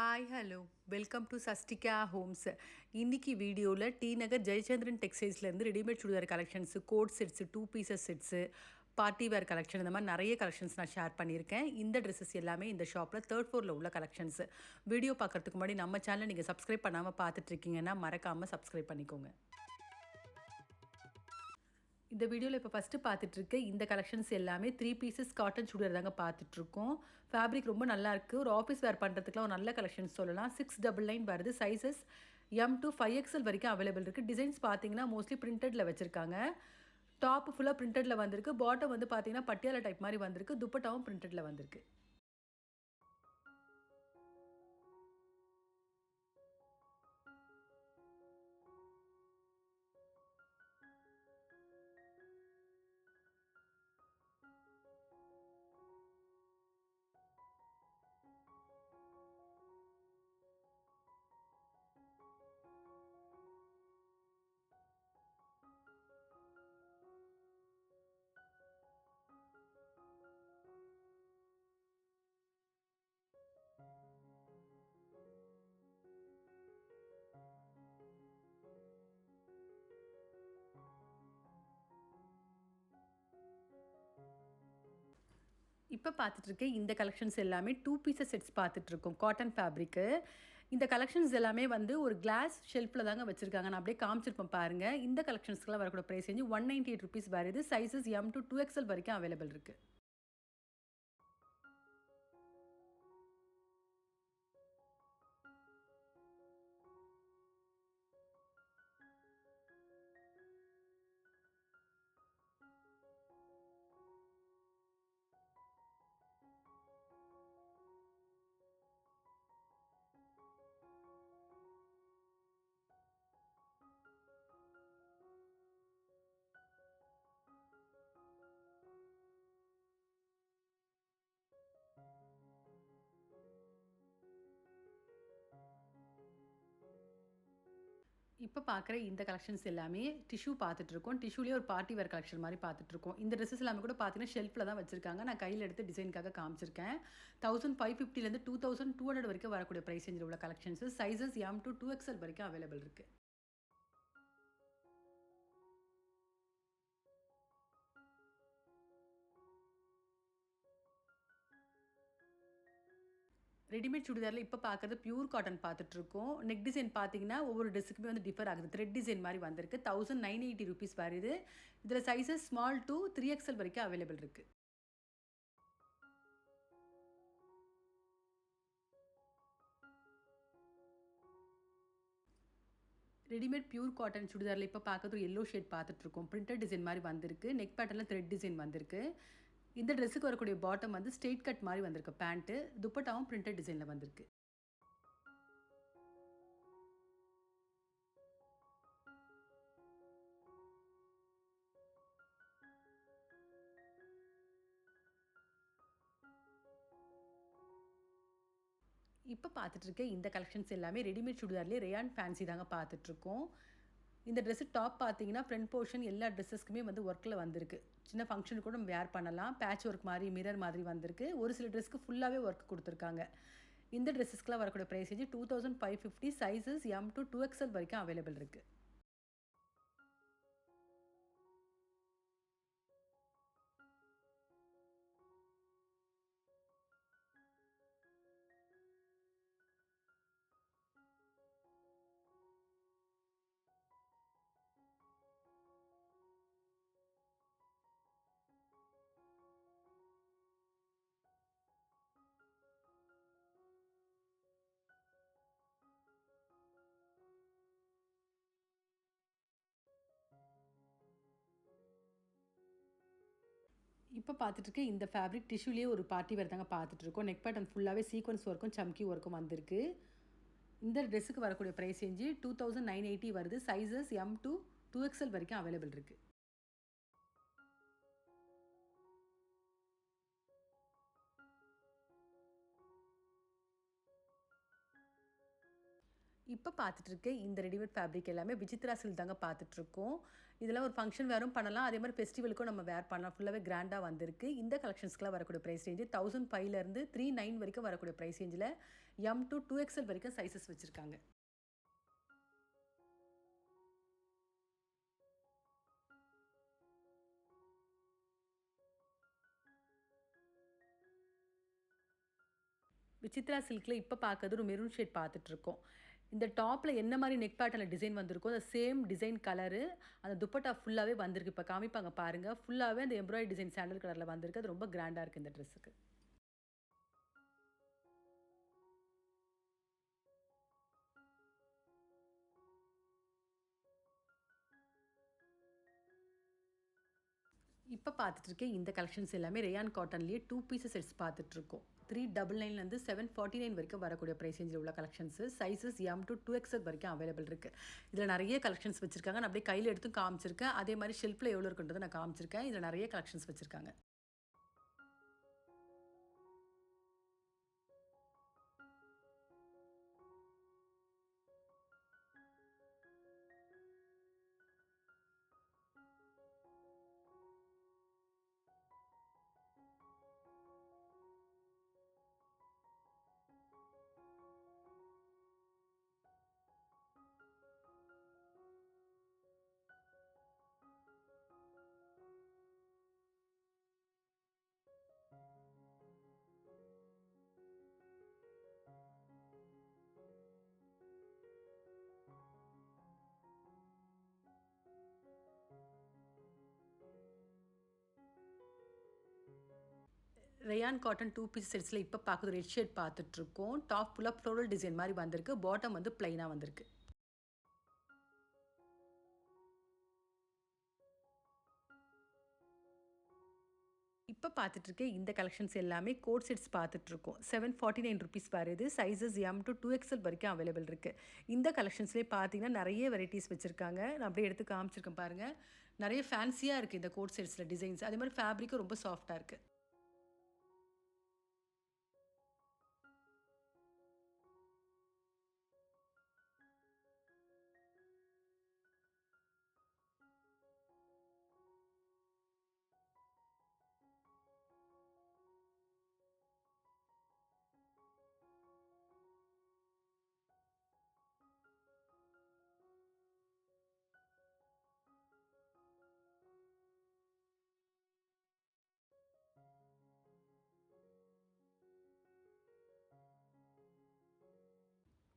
Hi hello welcome to சஸ்டிகா homes. இன்னைக்கு வீடியோவில் டி நகர் ஜெயச்சந்திரன் டெக்ஸ்டைல்ஸ்லேருந்து readymade churidar collections, coat sets, 2 pieces sets, party wear collection இந்த மாதிரி நிறைய கலெக்ஷன்ஸ் நான் ஷேர் பண்ணியிருக்கேன். இந்த ட்ரெஸ்ஸஸ் எல்லாமே இந்த ஷாப்பில் 3rd ஃப்ளோரில் உள்ள கலெக்ஷன்ஸு. வீடியோ பார்க்குறதுக்கு முன்னாடி நம்ம சேனலை நீங்கள் சப்ஸ்கிரைப் பண்ணாமல் பார்த்துட்ருக்கீங்கன்னா மறக்காமல் சப்ஸ்கிரைப் பண்ணிக்கோங்க. இந்த வீடியோவில் இப்போ ஃபஸ்ட்டு பார்த்துட்ருக்க இந்த கலெக்ஷன்ஸ் எல்லாமே 3 பீசஸ் காட்டன் சுடிதார் தாங்க பார்த்துட்ருக்கோம். ஃபேப்ரிக் ரொம்ப நல்லாயிருக்கு. ஒரு ஆஃபீஸ் வேர் பண்ணுறதுக்குலாம் ஒரு நல்ல கலெக்ஷன்ஸ் சொல்லலாம். 699 வருது. சைஸஸ் M to 5XL வரைக்கும் அவைலபிள் இருக்குது. டிசைன்ஸ் பார்த்தீங்கன்னா மோஸ்ட்லி பிரிண்டடில் வச்சுருக்காங்க. டாப் ஃபுல்லாக பிரிண்டடில் வந்திருக்கு. பாட்டம் வந்து பார்த்தீங்கன்னா பட்டியாலா டைப் மாதிரி வந்திருக்கு. துப்பட்டாவும் பிரிண்டடில் வந்திருக்கு. இப்போ பார்த்துட்ருக்கேன் இந்த கலெக்ஷன்ஸ் எல்லாமே 2 பீசஸ் செட்ஸ் பார்த்துட்ருக்கோம். Cotton fabric. இந்த கலெக்ஷன்ஸ் எல்லாமே வந்து ஒரு கிளாஸ் ஷெல்ஃபில் தாங்க வச்சுருக்காங்க. நான் அப்படியே காமிச்சிருப்பேன் பாருங்கள். இந்த கலெக்ஷன்ஸ்க்குலாம் வரக்கூட ப்ரைஸ் ரேஞ்சு ₹198 வருது. சைஸஸ் M to 2XL வரைக்கும் அவைலபிள் இருக்குது. இப்போ பார்க்குற இந்த கலெக்ஷன்ஸ் எல்லாமே டிஷ்யூ பார்த்துட்ருக்கோம். டிஷ்யூலேயே ஒரு பார்ட்டி வேர் கலெக்ஷன் மாதிரி பார்த்துட்ருக்கோம். இந்த ட்ரெஸ்ஸஸ் எல்லாமே கூட பார்த்தீங்கன்னா ஷெல்ஃபில் தான் வச்சுருக்காங்க. நான் கையில் எடுத்து டிசைனுக்காக காமிச்சிருக்கேன். 1550லேருந்து 2200 வரைக்கும் வரக்கூடிய ப்ரைஸ் ரேஞ்சில் உள்ள collections. Sizes M to 2XL வரைக்கும் அவைலபிள் இருக்குது. ரெடிமேட் சுடிதாரில் இப்போ பார்க்குறது பியூர் காட்டன் பார்த்துட்ருக்கோம். நெக் டிசைன் பார்த்தீங்கன்னா ஒவ்வொரு ட்ரெஸ்ஸுக்குமே வந்து டிஃபர் ஆகுது. த்ரெட் டிசைன் மாதிரி வந்திருக்கு. ₹1980 வருது. இதில் சைஸஸ் ஸ்மால் to 3XL வரைக்கும் அவைலபிள் இருக்குது. ரெடிமேட் பியூர் காட்டன் சுடிதாரில் இப்போ பார்க்குறது ஒரு எல்லோ ஷேட் பார்த்துட்ருக்கோம். பிரிண்டட் டிசைன் மாதிரி வந்திருக்கு. நெக் பேட்டர்னில் த்ரெட் டிசைன் வந்திருக்கு. இந்த ட்ரெஸ்ஸுக்கு வரக்கூடிய பாட்டம் வந்து ஸ்ட்ரெயிட் கட் மாதிரி வந்திருக்கு பேண்ட்டு. துப்பட்டாவும் பிரிண்டட் டிசைனில் வந்திருக்கு. இப்போ பார்த்துட்ருக்க இந்த கலெக்ஷன்ஸ் எல்லாமே ரெடிமேட் சுடிதார்லேயே ரேயான் ஃபேன்சி தாங்க பார்த்துட்ருக்கோம். இந்த ட்ரெஸ்ஸு டாப் பார்த்தீங்கன்னா ஃப்ரண்ட் போர்ஷன் எல்லா ட்ரெஸ்ஸஸ்க்குமே வந்து ஒர்க்கில் வந்திருக்கு. சின்ன ஃபங்க்ஷனுக்கு கூட நம்ம வேர் பண்ணலாம். பேட்ச் ஒர்க் மாதிரி மிரர் மாதிரி வந்திருக்கு. ஒரு சில ட்ரெஸ்க்கு ஃபுல்லாகவே ஒர்க் கொடுத்துருக்காங்க. இந்த ட்ரெஸ்ஸஸ்க்குலாம் வரக்கூடிய price range 2550. Sizes M to 2XL வரைக்கும் அவைலபிள் இருக்குது. இப்போ பார்த்துட்ருக்க இந்த ஃபேப்ரிக் டிஷ்யூலேயே ஒரு பார்ட்டி வேர் தாங்க பார்த்துட்ருக்கோம். நெக் பேட்டர்ன் ஃபுல்லாகவே சீக்வன்ஸ் ஒர்க்கும் சம்கி ஒர்க்கும் வந்திருக்கு. இந்த ட்ரெஸ்ஸுக்கு வரக்கூடிய ப்ரைஸ் ரேஞ்சு 2980 வருது. சைஸஸ் M to 2XL வரைக்கும் அவைலபிள் இருக்குது. இப்போ பார்த்துட்ருக்க இந்த ரெடிமேட் ஃபேப்ரிக் எல்லாமே விசித்ரா சில்க் தாங்க பார்த்துட்ருக்கோம். இதெல்லாம் ஒரு ஃபங்க்ஷன் வேரும் பண்ணலாம். அதே மாதிரி ஃபெஸ்டிவலுக்கும் நம்ம வேர் பண்ணலாம். ஃபுல்லாகவே கிராண்டாக வந்திருக்கு. இந்த கலெக்ஷன்ஸ்க்குலாம் வரக்கூடிய ப்ரைஸ் ரேஞ்சு 1005லேருந்து 39 வரைக்கும் வரக்கூடிய ப்ரைஸ் ரேஞ்சில் எம் டு 2XL வரைக்கும் சைஸஸ் வச்சுருக்காங்க. விசித்ரா சில்க்ல இப்ப பார்க்கறது ஒரு மெரூன் ஷேட் பார்த்துட்ருக்கோம். இந்த டாப்ல என்ன மாரி நெக் பேட்டர்ன்ல டிசைன் வந்திருக்கோ, அந்த சேம் டிசைன் கலரு, அந்த துப்பட்டா ஃபுல்லாவே வந்திருக்கு. இப்ப காமிப்பாங்க பாருங்க. ஃபுல்லாவே அந்த எம்ப்ராய்டரி டிசைன் சாண்டல் கலர்ல வந்திருக்கு. அது ரொம்ப கிராண்டா இருக்கு இந்த ட்ரெஸ்ஸுக்கு. இப்ப பார்த்துட்டு இருக்க இந்த கலெக்ஷன்ஸ் எல்லாமே ரேயான் காட்டன்லயே 2 பீஸ் செட்ஸ் பார்த்துட்ருக்கோம். 399லேருந்து 749 வரைக்கும் வரக்கூடிய பிரைஸ் ரேஞ்சில உள்ள collections. Sizes M to 2XL வரைக்கும் அவைலபிள் இருக்கு. இதுல நெறைய கலெக்ஷன்ஸ் வச்சிருக்காங்க. நான் அப்படியே கையில எடுத்தும் காமிச்சிருக்கேன். அதே மாரி ஷெல்ஃப்ல எவ்வளோ இருக்குன்றத நான் காமிச்சிருக்கேன். இதுல நெறைய கலெக்ஷன்ஸ் வச்சிருக்காங்க. ரேயான் காட்டன் 2 பீஸ் செட்ஸ்ல இப்ப பார்க்குறது ரெட் ஷேட் பார்த்துட்ருக்கோம். டாப் ஃபுல்லா ஃப்ளோரல் டிசைன் மாரி வந்திருக்கு. பாட்டம் வந்து பிளைனா வந்திருக்கு. இப்ப பார்த்துட்டு இருக்க இந்த கலெக்ஷன்ஸ் எல்லாமே கோட் செட்ஸ் பார்த்துட்ருக்கோம். ₹749 வருது. சைஸஸ் எம் டூ 2XL வரைக்கும் அவைலபிள் இருக்கு. இந்த கலெக்ஷன்ஸ்லயே பார்த்தீங்கன்னா, நெறைய வெரைட்டீஸ் வச்சிருக்காங்க. நான் அப்படியே எடுத்து காமிச்சிருக்கேன் பாருங்க. நெறைய ஃபேன்சியா இருக்கு இந்த கோட் செட்ஸ்ல டிசைன்ஸ். அதே மாரி ஃபேப்ரிக்கும் ரொம்ப சாஃப்ட்டா இருக்கு.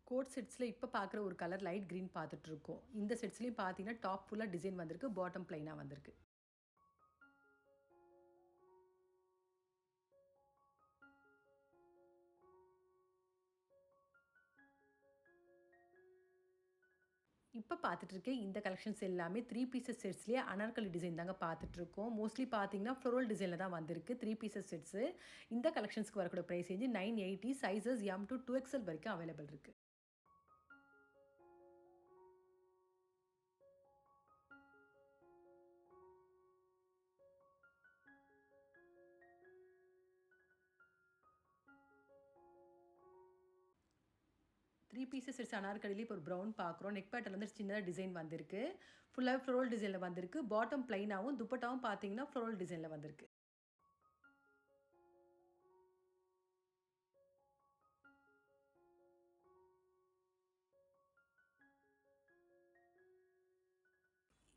கோட் செட்ஸ்ல இப்ப பார்க்குற ஒரு கலர் லைட் கிரீன் பார்த்துட்ருக்கோம். இந்த செட்ஸ்லயும் பார்த்தீங்கன்னா, டாப் ஃபுல்லா டிசைன் வந்திருக்கு. பாட்டம் பிளைனா வந்திருக்கு. இப்ப பார்த்துட்டு இருக்க இந்த கலெக்ஷன்ஸ் எல்லாமே 3 பீசஸ் செட்ஸ்லயே அனார்கலி டிசைன் தாங்க பார்த்துட்ருக்கோம். மோஸ்ட்லி பார்த்தீங்கன்னா, ஃப்ளோரல் டிசைன்ல தான் வந்திருக்கு 3 பீசஸ் செட்ஸு. இந்த கலெக்ஷன்ஸ்க்கு வரக்கூடிய price range 980 sizes M to 2XL வரைக்கும் அவைலபிள் இருக்கு. த்ரீ பீசஸ் செட்ஸ் அனார்கலில இப்போ ஒரு ப்ரவுன் பார்க்குறோம். நெக் பேட்டர்ன்ல வந்து சின்னதா டிசைன் வந்திருக்கு. ஃபுல்லாவே ஃப்ளோரல் டிசைன்ல வந்திருக்கு. பாட்டம் பிளைனாவும், துப்பட்டாவும் பார்த்தீங்கன்னா, ஃப்ளோரல் டிசைன்ல வந்திருக்கு.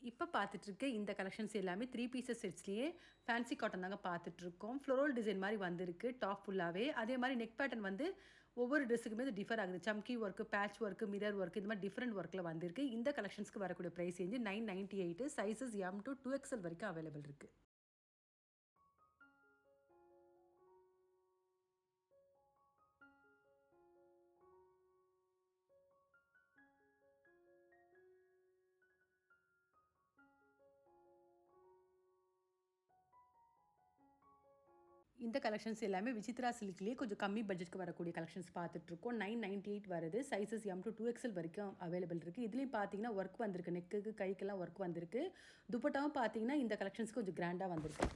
இப்ப பார்த்துட்டு இருக்க இந்த கலெக்ஷன்ஸ் எல்லாமே 3 பீசஸ் செட்ஸ்லயே ஃபேன்சி காட்டன் தாங்க பார்த்துட்ருக்கோம். ஃப்ளோரல் டிசைன் மாரி வந்திருக்கு டாப் ஃபுல்லாவே. அதே மாரி நெக் பேட்டர்ன் வந்து ஒவ்வொரு ட்ரெஸ்ஸுக்குமே இது டிஃபர் ஆகுது. சம்கி work, patch work, mirror work இந்த மாரி டிஃபரெண்ட் ஒர்க்ல வந்திருக்கு. இந்த கலெக்ஷன்ஸ்க்கு வரக்கூடிய price range 998 sizes M to 2XL வரைக்கும் அவைலபிள் இருக்கு. இந்த கலெக்ஷன்ஸ் எல்லாமே விசித்ரா சில்க்லயே கொஞ்சம் கம்மி பட்ஜெட்க்கு வரக்கூடிய கலெக்ஷன்ஸ் பார்த்துட்ருக்கோம். 998 வருது. சைஸஸ் எம் டூ 2XL வரைக்கும் அவைலபிள் இருக்கு. இதுலயும் பார்த்தீங்கன்னா, ஒர்க் வந்திருக்கு. நெக்குக்கு, கைக்கெல்லாம் ஒர்க் வந்திருக்கு. துப்பட்டாவும் பார்த்தீங்கன்னா, இந்த கலெக்ஷன்ஸ்க்கு கொஞ்சம் கிராண்டா வந்திருக்கு.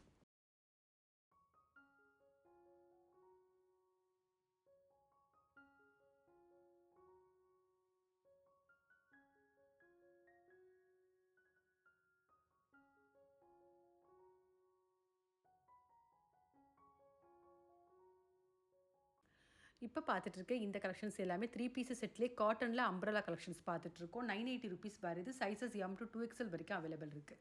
இப்போ பார்த்துட்டு இருக்க இந்த கலெக்ஷன்ஸ் எல்லாமே 3 பீசஸ் செட்லேயே காட்டனில் அம்ப்ரலா கலெக்ஷன்ஸ் பார்த்துட்டு இருக்கோம். 980 ரூபீஸ் வருது. சைஸஸ் M to 2XL வரைக்கும் அவைலபிள் இருக்கு.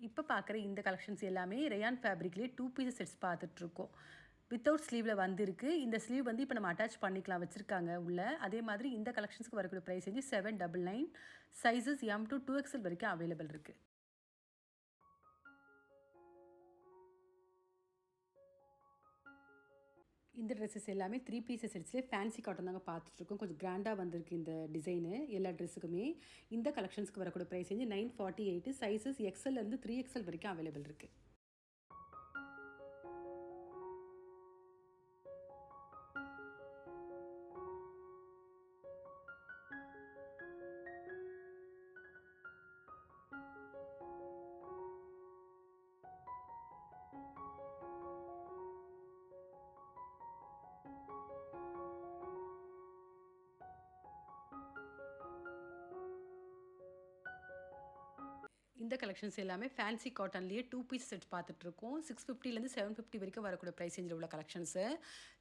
இப்போ பார்க்குற இந்த கலெக்ஷன்ஸ் எல்லாமே ரேயான் ஃபேப்ரிக்லேயே 2 பீசஸ் செட்ஸ் பார்த்துட்ருக்கோம். வித்தவுட் ஸ்லீவில் வந்திருக்கு. இந்த ஸ்லீவ் வந்து இப்போ நம்ம அட்டாச் பண்ணிக்கலாம் வச்சுருக்காங்க உள்ள. அதே மாதிரி இந்த கலெக்ஷன்ஸ்க்கு வரக்கூடிய ப்ரைஸ் வந்து 799. சைஸஸ் M to 2XL வரைக்கும் அவைலபிள் இருக்குது. இந்த ட்ரெஸ்ஸஸ் எல்லாமே 3 பீசஸ் செட்ஸ்லேயே ஃபேன்சி காட்டன் தாங்க பார்த்துட்ருக்கோம். கொஞ்சம் கிராண்டாக வந்திருக்கு இந்த டிசைனு எல்லா ட்ரெஸ்ஸுக்குமே. இந்த கலெக்ஷன்ஸ்க்கு வரக்கூடிய ப்ரைஸ் வந்து 948. சைஸஸ் XL-லேருந்து 3XL வரைக்கும் அவைலபிள் இருக்குது. இந்த கலெக்ஷன்ஸ் எல்லாமே ஃபேன்சி காட்டன்லேயே 2 பீஸ் செட் பார்த்துட்ருக்கோம். 650லேருந்து 750 வரைக்கும் வரக்கூடிய ப்ரைஸ் ரேஞ்சில் உள்ள collections.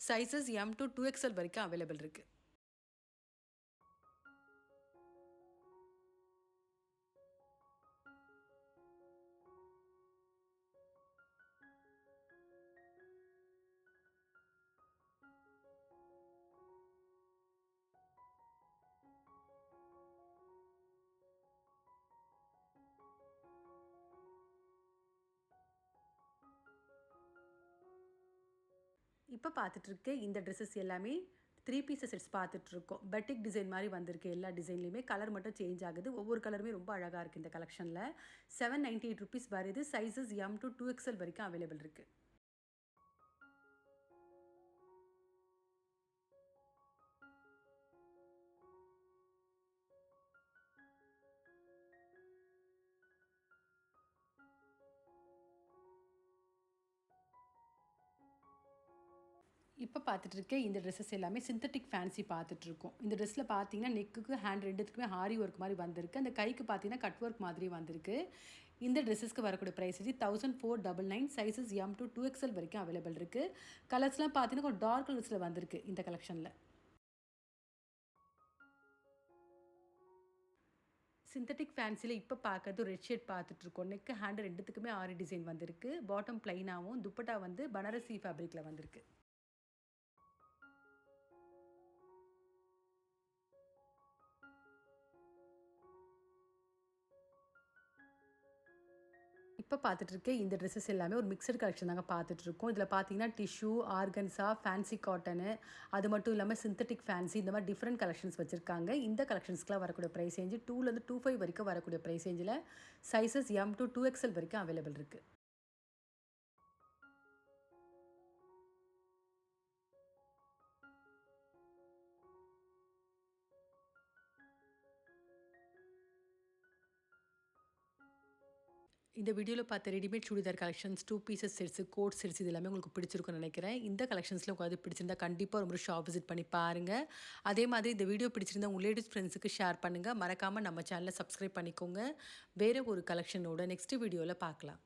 Sizes M to 2XL வரைக்கும் அவைலபிள் இருக்குது. இப்போ பார்த்துட்ருக்க இந்த ட்ரெஸ்ஸஸ் எல்லாமே 3 பீசஸ் செட்ஸ் பார்த்துட்ருக்கோம். பட்டிக் டிசைன் மாதிரி வந்திருக்கு எல்லா டிசைன்லேயுமே. கலர் மட்டும் சேஞ்ச் ஆகுது. ஒவ்வொரு கலருமே ரொம்ப அழகாக இருக்குது இந்த கலெக்ஷனில். 798 ரூபீஸ் வருது. சைஸஸ் M to 2XL வரைக்கும் அவைலபிள் இருக்குது. இப்போ பார்த்துட்டு இருக்க இந்த ட்ரெஸ்ஸஸ் எல்லாமே சிந்தட்டிக் ஃபேன்சி பார்த்துட்ருக்கோம். இந்த ட்ரெஸ்ஸில் பார்த்தீங்கன்னா நெக்குக்கு ஹேண்ட் ரெண்டுத்துக்குமே ஆரி ஒர்க் மாதிரி வந்திருக்கு. அந்த கைக்கு பார்த்தீங்கன்னா கட் ஒர்க் மாதிரி வந்திருக்கு. இந்த ட்ரெஸ்ஸஸ்க்கு வரக்கூடிய price 1499. Sizes M to 2XL வரைக்கும் அவைலபிள் இருக்குது. கலர்ஸ்லாம் பார்த்தீங்கன்னா கொஞ்சம் டார்க் கலர்ஸில் வந்திருக்கு இந்த கலெக்ஷனில். சிந்தட்டிக் ஃபேன்சியில் இப்போ பார்க்கறது ரெட் ஷேட் பார்த்துட்ருக்கோம். நெக்கு ஹேண்டு ரெண்டுத்துக்குமே ஆரி டிசைன் வந்திருக்கு. பாட்டம் ப்ளைனாகவும் துப்பட்டா வந்து பனாரசி ஃபேப்ரிக்கில் வந்திருக்கு. இப்போ பார்த்துட்டு இருக்க இந்த ட்ரெஸ்ஸஸ் எல்லாமே ஒரு மிக்சட் கலெக்ஷன் தாங்க பார்த்துட்ருக்கோம். இதில் பார்த்தீங்கன்னா டிஷ்யூ, ஆர்கன்ஸா, ஃபேன்சி காட்டனு, அது மட்டும் இல்லாமல் சிந்தட்டிக் ஃபேன்சி, இந்த மாதிரி டிஃப்ரெண்ட் கலெக்ஷன்ஸ் வச்சுருக்காங்க. இந்த கலெக்ஷன்ஸ்க்குலாம் வரக்கூடிய ப்ரைஸ் ரேஞ்சு 2லேருந்து 25 வரைக்கும் வரக்கூடிய ப்ரைஸ் ரேஞ்சில் சைஸஸ் M to 2XL வரைக்கும் அவைலபிள் இருக்குது. இந்த வீடியோவில் பார்த்த readymade churidar collections 2 pieces sets, code sets இது எல்லாமே உங்களுக்கு பிடிச்சிருக்குன்னு நினைக்கிறேன். இந்த கலெக்ஷன்ஸில் உங்களுக்கு பிடிச்சிருந்தா கண்டிப்பாக ஒரு முறை ஷாப் விசிட் பண்ணி பாருங்கள். அதே மாதிரி இந்த வீடியோ பிடிச்சிருந்தா உங்கள் லேடிஸ் ஃப்ரெண்ட்ஸுக்கு ஷேர் பண்ணுங்கள். மறக்காமல் நம்ம சேனலை சப்ஸ்கிரைப் பண்ணிக்கோங்க. வேறு ஒரு கலெக்ஷனோட நெக்ஸ்ட் வீடியோவில் பார்க்கலாம்.